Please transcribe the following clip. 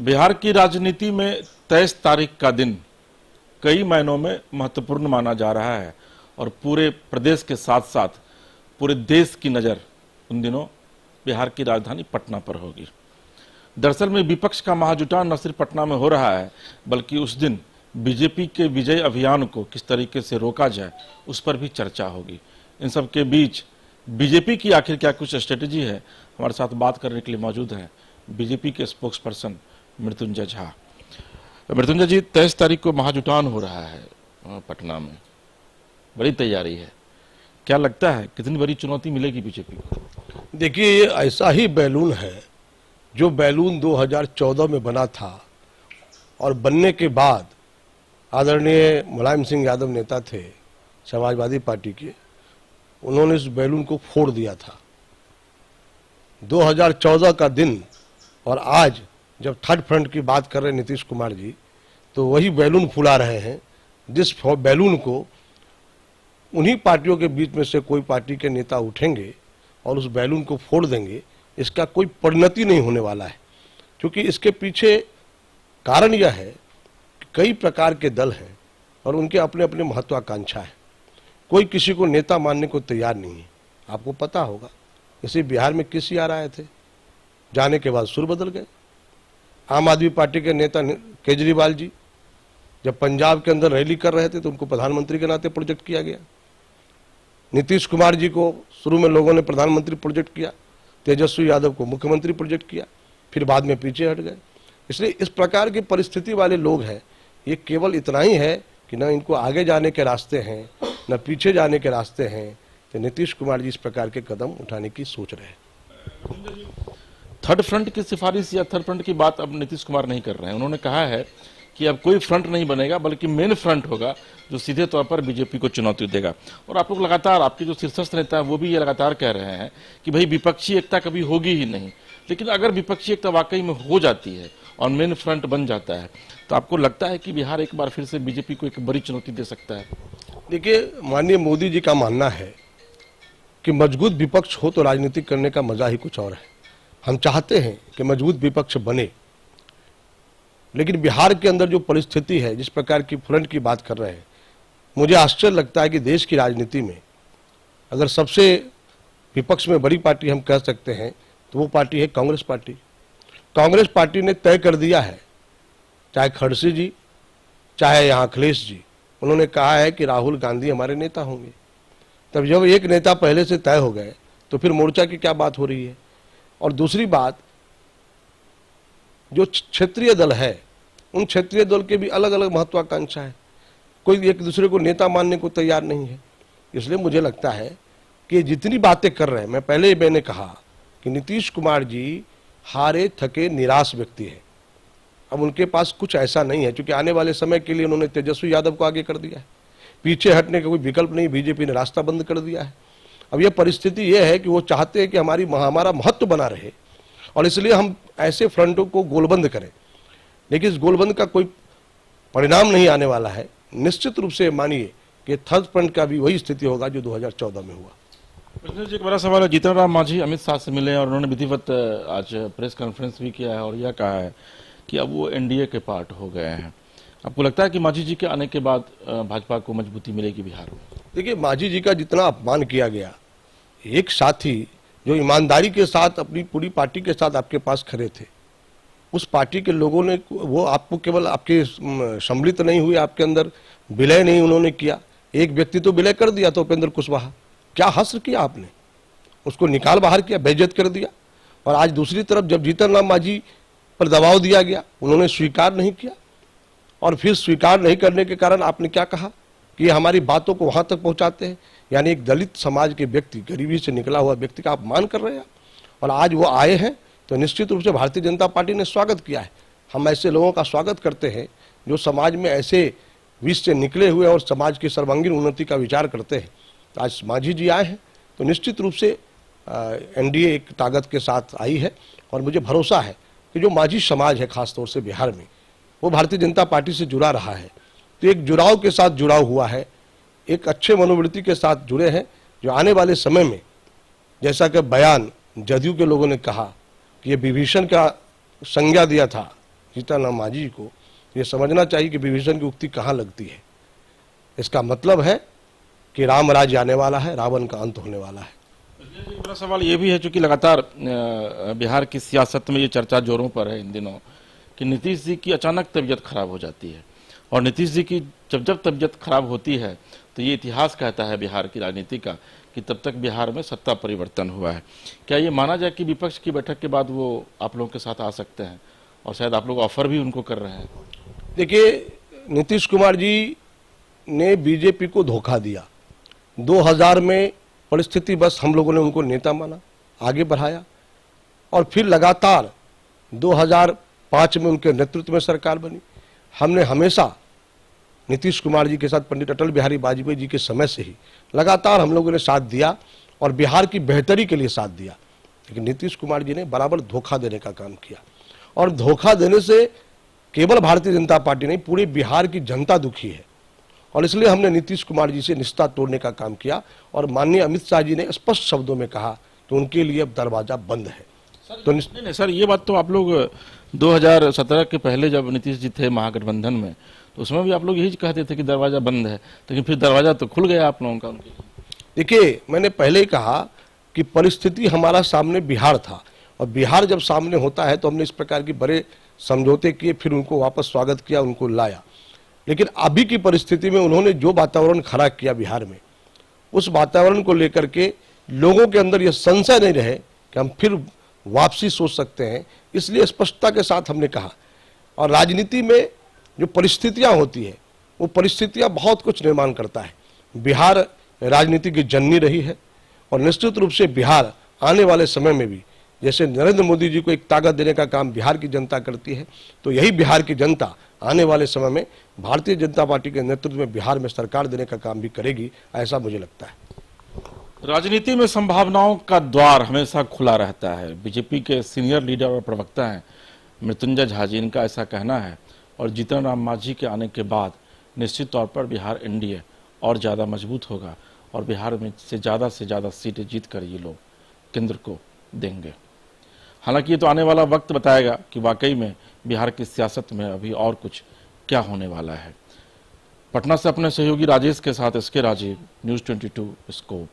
बिहार की राजनीति में 23 तारीख का दिन कई मायनों में महत्वपूर्ण माना जा रहा है और पूरे प्रदेश के साथ साथ पूरे देश की नज़र उन दिनों बिहार की राजधानी पटना पर होगी। दरअसल में विपक्ष का महाजुटान न सिर्फ पटना में हो रहा है बल्कि उस दिन बीजेपी के विजय अभियान को किस तरीके से रोका जाए उस पर भी चर्चा होगी। इन सब के बीच बीजेपी की आखिर क्या कुछ स्ट्रेटेजी है, हमारे साथ बात करने के लिए मौजूद हैं बीजेपी के स्पोक्स पर्सन मृत्युंजय झा। मृत्युंजय जी, 23 तारीख को महाजुटान हो रहा है पटना में, बड़ी तैयारी है, क्या लगता है कितनी बड़ी चुनौती मिलेगी बीजेपी को? देखिए, ये ऐसा ही बैलून है जो बैलून 2014 में बना था और बनने के बाद आदरणीय मुलायम सिंह यादव नेता थे समाजवादी पार्टी के, उन्होंने इस बैलून को फोड़ दिया था। 2014 का दिन और आज जब थर्ड फ्रंट की बात कर रहे हैं नीतीश कुमार जी, तो वही बैलून फुला रहे हैं, जिस बैलून को उन्हीं पार्टियों के बीच में से कोई पार्टी के नेता उठेंगे और उस बैलून को फोड़ देंगे। इसका कोई परिणति नहीं होने वाला है, क्योंकि इसके पीछे कारण यह है कि कई प्रकार के दल हैं और उनके अपने अपने महत्वाकांक्षा है। कोई किसी को नेता मानने को तैयार नहीं है। आपको पता होगा, इसी बिहार में किसी आ रहे थे, जाने के बाद सुर बदल गए। आम आदमी पार्टी के नेता केजरीवाल जी जब पंजाब के अंदर रैली कर रहे थे तो उनको प्रधानमंत्री के नाते प्रोजेक्ट किया गया। नीतीश कुमार जी को शुरू में लोगों ने प्रधानमंत्री प्रोजेक्ट किया, तेजस्वी यादव को मुख्यमंत्री प्रोजेक्ट किया, फिर बाद में पीछे हट गए। इसलिए इस प्रकार की परिस्थिति वाले लोग हैं। ये केवल इतना ही है कि न इनको आगे जाने के रास्ते हैं न पीछे जाने के रास्ते हैं, तो नीतीश कुमार जी इस प्रकार के कदम उठाने की सोच रहे हैं। थर्ड फ्रंट की सिफारिश या थर्ड फ्रंट की बात अब नीतीश कुमार नहीं कर रहे हैं। उन्होंने कहा है कि अब कोई फ्रंट नहीं बनेगा बल्कि मेन फ्रंट होगा जो सीधे तौर पर बीजेपी को चुनौती देगा। और आप लोग लगातार, आपके जो शीर्षस्थ नेता है वो भी ये लगातार कह रहे हैं कि भाई विपक्षी एकता कभी होगी ही नहीं। लेकिन अगर विपक्षी एकता वाकई में हो जाती है और मेन फ्रंट बन जाता है तो आपको लगता है कि बिहार एक बार फिर से बीजेपी को एक बड़ी चुनौती दे सकता है? देखिए, माननीय मोदी जी का मानना है कि मजबूत विपक्ष हो तो राजनीति करने का मजा ही कुछ और है। हम चाहते हैं कि मजबूत विपक्ष बने, लेकिन बिहार के अंदर जो परिस्थिति है, जिस प्रकार की फ्रंट की बात कर रहे हैं, मुझे आश्चर्य लगता है कि देश की राजनीति में अगर सबसे विपक्ष में बड़ी पार्टी हम कह सकते हैं तो वो पार्टी है कांग्रेस पार्टी। कांग्रेस पार्टी ने तय कर दिया है, चाहे खड़से जी चाहे यहाँ अखिलेश जी, उन्होंने कहा है कि राहुल गांधी हमारे नेता होंगे। तब जब एक नेता पहले से तय हो गए तो फिर मोर्चा की क्या बात हो रही है? और दूसरी बात, जो क्षेत्रीय दल है उन क्षेत्रीय दल के भी अलग अलग महत्वाकांक्षा है, कोई एक दूसरे को नेता मानने को तैयार नहीं है। इसलिए मुझे लगता है कि जितनी बातें कर रहे हैं, मैंने कहा कि नीतीश कुमार जी हारे थके निराश व्यक्ति है। अब उनके पास कुछ ऐसा नहीं है, क्योंकि आने वाले समय के लिए उन्होंने तेजस्वी यादव को आगे कर दिया है, पीछे हटने का कोई विकल्प नहीं, बीजेपी ने रास्ता बंद कर दिया है। अब यह परिस्थिति यह है कि वो चाहते हैं कि हमारा महत्व बना रहे और इसलिए हम ऐसे फ्रंटों को गोलबंद करें, लेकिन इस गोलबंद का कोई परिणाम नहीं आने वाला है। निश्चित रूप से मानिए कि थर्ड फ्रंट का भी वही स्थिति होगा जो 2014 में हुआ। एक बड़ा सवाल है, जीतन राम मांझी अमित शाह से मिले और उन्होंने विधिवत आज प्रेस कॉन्फ्रेंस भी किया है और यह कहा है कि अब वो एनडीए के पार्ट हो गए हैं। आपको लगता है कि मांझी जी के आने के बाद भाजपा को मजबूती मिलेगी बिहार में? देखिए, मांझी जी का जितना अपमान किया गया, एक साथी जो ईमानदारी के साथ अपनी पूरी पार्टी के साथ आपके पास खड़े थे, उस पार्टी के लोगों ने वो आपको केवल आपके सम्मिलित नहीं हुए, आपके अंदर विलय नहीं उन्होंने किया। एक व्यक्ति तो विलय कर दिया था, उपेंद्र कुशवाहा, क्या हश्र किया आपने, उसको निकाल बाहर किया, बेइज्जत कर दिया। और आज दूसरी तरफ जब जीतन राम मांझी पर दबाव दिया गया, उन्होंने स्वीकार नहीं किया और फिर स्वीकार नहीं करने के कारण आपने क्या कहा कि ये हमारी बातों को वहां तक पहुंचाते हैं। यानी एक दलित समाज के व्यक्ति, गरीबी से निकला हुआ व्यक्ति का अपमान कर रहे हैं और आज वो आए हैं तो निश्चित रूप से भारतीय जनता पार्टी ने स्वागत किया है। हम ऐसे लोगों का स्वागत करते हैं जो समाज में ऐसे विष से निकले हुए और समाज की सर्वांगीण उन्नति का विचार करते हैं। आज मांझी जी आए हैं तो निश्चित रूप से एनडीए एक ताकत के साथ आई है और मुझे भरोसा है कि जो मांझी समाज है खासतौर से बिहार में, वो भारतीय जनता पार्टी से जुड़ा रहा है, तो एक जुड़ाव के साथ जुड़ा हुआ है, एक अच्छे मनोवृत्ति के साथ जुड़े हैं, जो आने वाले समय में, जैसा कि बयान जदयू के लोगों ने कहा कि ये विभीषण का संज्ञा दिया था जीतन राम मांझी को ये समझना चाहिए कि विभीषण की उक्ति कहाँ लगती है। इसका मतलब है कि राम राज्य आने वाला है, रावण का अंत होने वाला है। मेरा सवाल ये भी है, चूंकि लगातार बिहार की सियासत में ये चर्चा जोरों पर है इन दिनों कि नीतीश जी की अचानक तबीयत खराब हो जाती है, और नीतीश जी की जब तबीयत खराब होती है तो ये इतिहास कहता है बिहार की राजनीति का कि तब तक बिहार में सत्ता परिवर्तन हुआ है। क्या ये माना जाए कि विपक्ष की बैठक के बाद वो आप लोगों के साथ आ सकते हैं, और शायद आप लोग ऑफर भी उनको कर रहे हैं? देखिए, नीतीश कुमार जी ने बीजेपी को धोखा दिया। 2000 में परिस्थिति बस हम लोगों ने उनको नेता माना, आगे बढ़ाया, और फिर लगातार 2005 में उनके नेतृत्व में सरकार बनी। हमने हमेशा नीतीश कुमार जी के साथ पंडित अटल बिहारी वाजपेयी जी के समय से ही लगातार हम लोगों ने साथ दिया और बिहार की बेहतरी के लिए साथ दिया। लेकिन नीतीश कुमार जी ने बराबर धोखा देने का काम किया, और धोखा देने से केवल भारतीय जनता पार्टी नहीं, पूरे बिहार की जनता दुखी है। और इसलिए हमने नीतीश कुमार जी से रिश्ता तोड़ने का काम किया, और माननीय अमित शाह जी ने स्पष्ट शब्दों में कहा कि उनके लिए अब दरवाजा बंद है। तो नहीं सर, ये बात तो आप लोग 2017 के पहले जब नीतीश जी थे महागठबंधन में, तो उसमें भी आप लोग यही कहते थे कि दरवाजा बंद है, लेकिन फिर दरवाजा तो खुल गया आप लोगों का उनके। देखिए, मैंने पहले ही कहा कि परिस्थिति हमारा सामने बिहार था, और बिहार जब सामने होता है तो हमने इस प्रकार की बड़े समझौते किए, फिर उनको वापस स्वागत किया, उनको लाया। लेकिन अभी की परिस्थिति में उन्होंने जो वातावरण खड़ा किया बिहार में, उस वातावरण को लेकर के लोगों के अंदर यह संशय नहीं रहे कि हम फिर वापसी सोच सकते हैं, इसलिए स्पष्टता के साथ हमने कहा। और राजनीति में जो परिस्थितियां होती है, वो परिस्थितियां बहुत कुछ निर्माण करता है। बिहार राजनीति की जननी रही है, और निश्चित रूप से बिहार आने वाले समय में भी, जैसे नरेंद्र मोदी जी को एक ताकत देने का काम बिहार की जनता करती है, तो यही बिहार की जनता आने वाले समय में भारतीय जनता पार्टी के नेतृत्व में बिहार में सरकार देने का काम भी करेगी, ऐसा मुझे लगता है। राजनीति में संभावनाओं का द्वार हमेशा खुला रहता है। बीजेपी के सीनियर लीडर और प्रवक्ता हैं मृत्युंजय झा जी, इनका ऐसा कहना है, और जीतन राम मांझी के आने के बाद निश्चित तौर पर बिहार एनडीए और ज़्यादा मजबूत होगा, और बिहार में से ज़्यादा सीटें जीत कर ये लोग केंद्र को देंगे। हालांकि ये तो आने वाला वक्त बताएगा कि वाकई में बिहार की सियासत में अभी और कुछ क्या होने वाला है। पटना से अपने सहयोगी राजेश के साथ SK राजीव, न्यूज़ 22 स्कोप।